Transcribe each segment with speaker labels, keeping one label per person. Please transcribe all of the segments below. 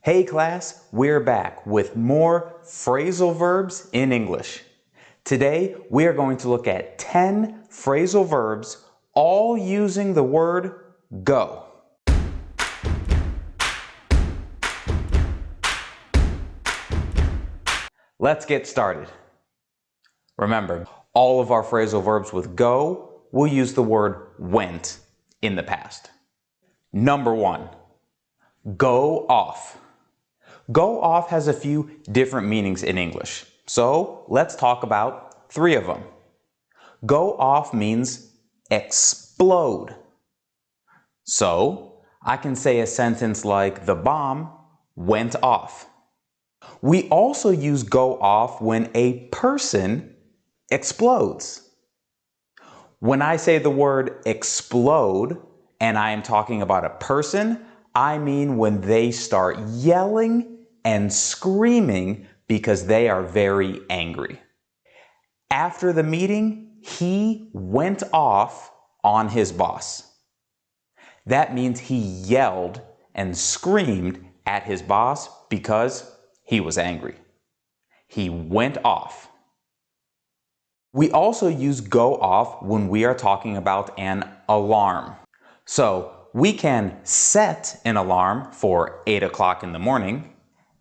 Speaker 1: Hey class, we're back with more phrasal verbs in English. Today we are going to look at 10 phrasal verbs all using the word go. Let's get started. Remember, all of our phrasal verbs with go will use the word went in the past. Number 1, go off. Go off has a few different meanings in English, so let's talk about 3 of them. Go off means explode. So I can say a sentence like the bomb went off. We also use go off when a person explodes. When I say the word explode and I am talking about a person, I mean when they start yelling and screaming because they are very angry. After the meeting, he went off on his boss. That means he yelled and screamed at his boss because he was angry. He went off. We also use go off when we are talking about an alarm. So we can set an alarm for 8 o'clock in the morning,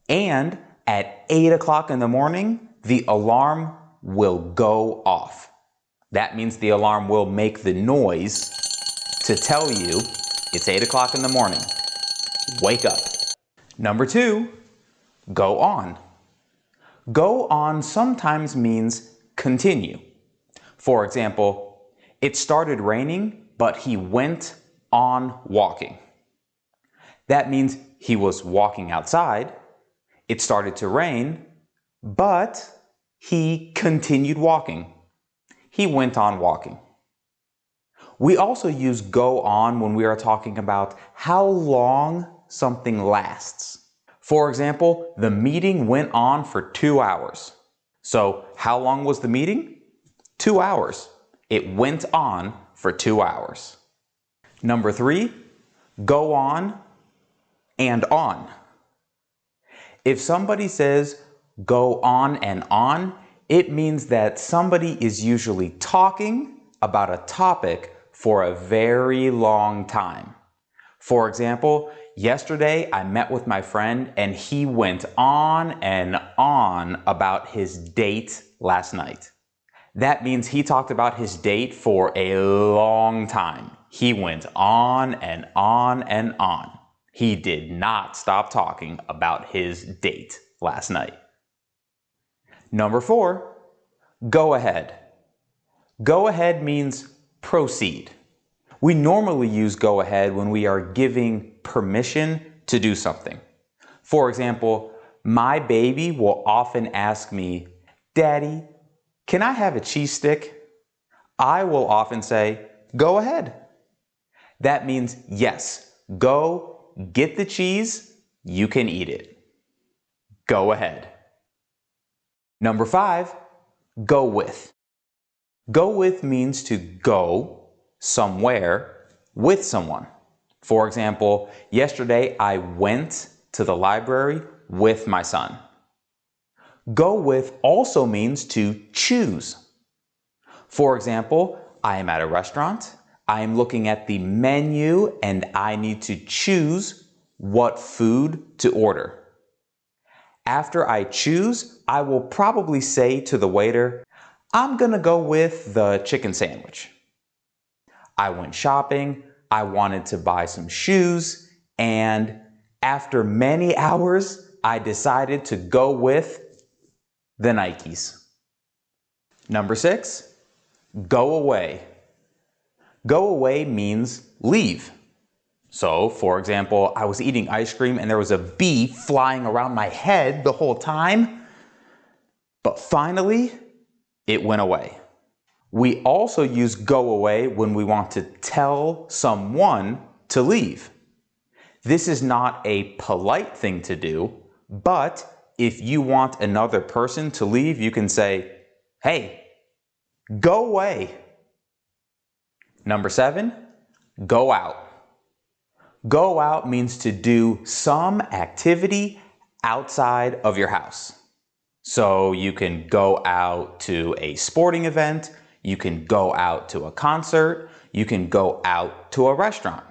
Speaker 1: and at 8 o'clock in the morning, the alarm will go off. That means the alarm will make the noise to tell you it's 8 o'clock in the morning. Wake up. Number 2, go on. Go on sometimes means continue. For example, it started raining, but he went on walking. That means he was walking outside. It started to rain, but he continued walking. He went on walking. We also use go on when we are talking about how long something lasts. For example, the meeting went on for 2 hours. So how long was the meeting? 2 hours. It went on for 2 hours. Number 3, go on and on. If somebody says go on and on, it means that somebody is usually talking about a topic for a very long time. For example, yesterday I met with my friend and he went on and on about his date last night. That means he talked about his date for a long time. He went on and on and on. He did not stop talking about his date last night. Number 4, go ahead. Go ahead means proceed. We normally use go ahead when we are giving permission to do something. For example, my baby will often ask me, "Daddy, can I have a cheese stick?" I will often say, "Go ahead." That means yes, go get the cheese, you can eat it. Go ahead. Number 5, go with. Go with means to go somewhere with someone. For example, yesterday I went to the library with my son. Go with also means to choose. For example, I am at a restaurant. I am looking at the menu and I need to choose what food to order. After I choose, I will probably say to the waiter, "I'm gonna go with the chicken sandwich." I went shopping, I wanted to buy some shoes, and after many hours, I decided to go with the Nikes. Number 6, go away. Go away means leave. So, for example, I was eating ice cream and there was a bee flying around my head the whole time, but finally, it went away. We also use go away when we want to tell someone to leave. This is not a polite thing to do, but if you want another person to leave, you can say, "Hey, go away." Number 7, go out. Go out means to do some activity outside of your house. So you can go out to a sporting event, you can go out to a concert, you can go out to a restaurant.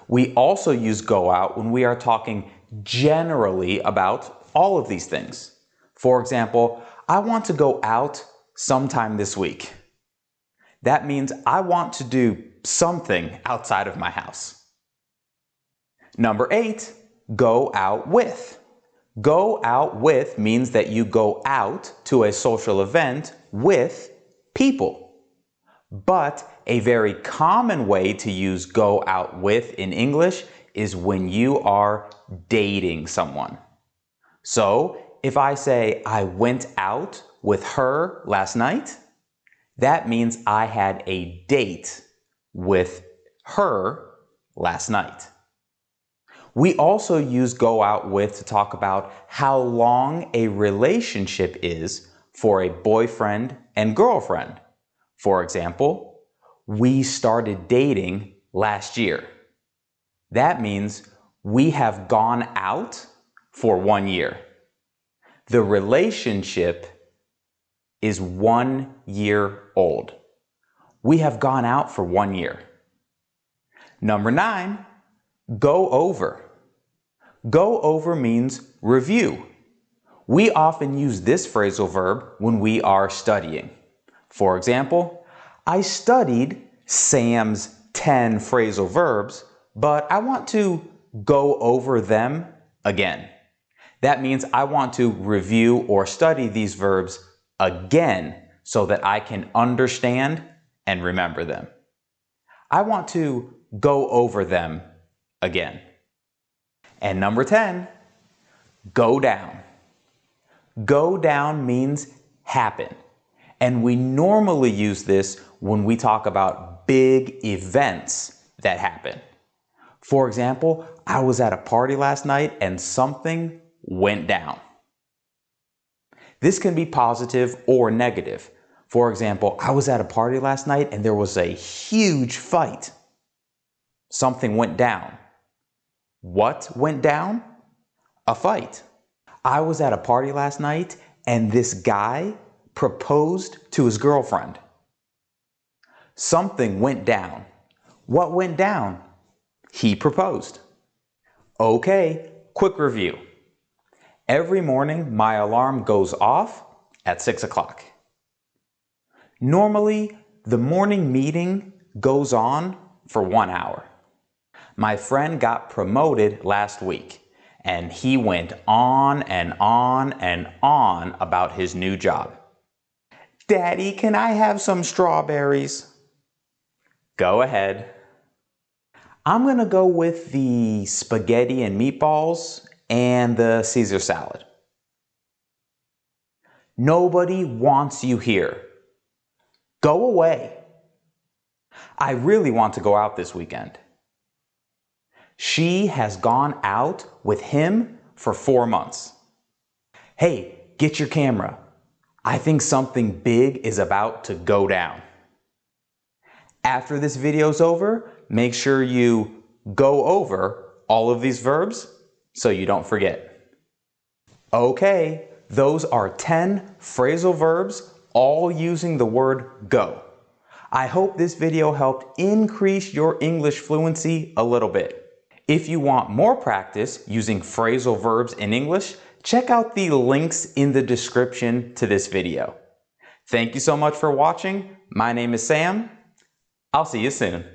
Speaker 1: We also use go out when we are talking generally about all of these things. For example, I want to go out sometime this week. That means I want to do something outside of my house. Number 8, go out with. Go out with means that you go out to a social event with people. But a very common way to use go out with in English is when you are dating someone. So if I say I went out with her last night, that means I had a date with her last night. We also use go out with to talk about how long a relationship is for a boyfriend and girlfriend. For example, we started dating last year. That means we have gone out for 1 year. The relationship is 1 year old. We have gone out for 1 year. Number 9, go over. Go over means review. We often use this phrasal verb when we are studying. For example, I studied Sam's 10 phrasal verbs, but I want to go over them again. That means I want to review or study these verbs again so that I can understand and remember them. I want to go over them again. And number 10, go down. Go down means happen. And we normally use this when we talk about big events that happen. For example, I was at a party last night and something went down. This can be positive or negative. For example, I was at a party last night and there was a huge fight. Something went down. What went down? A fight. I was at a party last night and this guy proposed to his girlfriend. Something went down. What went down? He proposed. Okay, quick review. Every morning my alarm goes off at 6 o'clock. Normally, the morning meeting goes on for 1 hour. My friend got promoted last week, and he went on and on and on about his new job. Daddy, can I have some strawberries? Go ahead. I'm gonna go with the spaghetti and meatballs and the Caesar salad. Nobody wants you here. Go away. I really want to go out this weekend. She has gone out with him for 4 months. Hey, get your camera. I think something big is about to go down. After this video's over, make sure you go over all of these verbs so you don't forget. Okay, those are 10 phrasal verbs, all using the word go. I hope this video helped increase your English fluency a little bit. If you want more practice using phrasal verbs in English, check out the links in the description to this video. Thank you so much for watching. My name is Sam. I'll see you soon.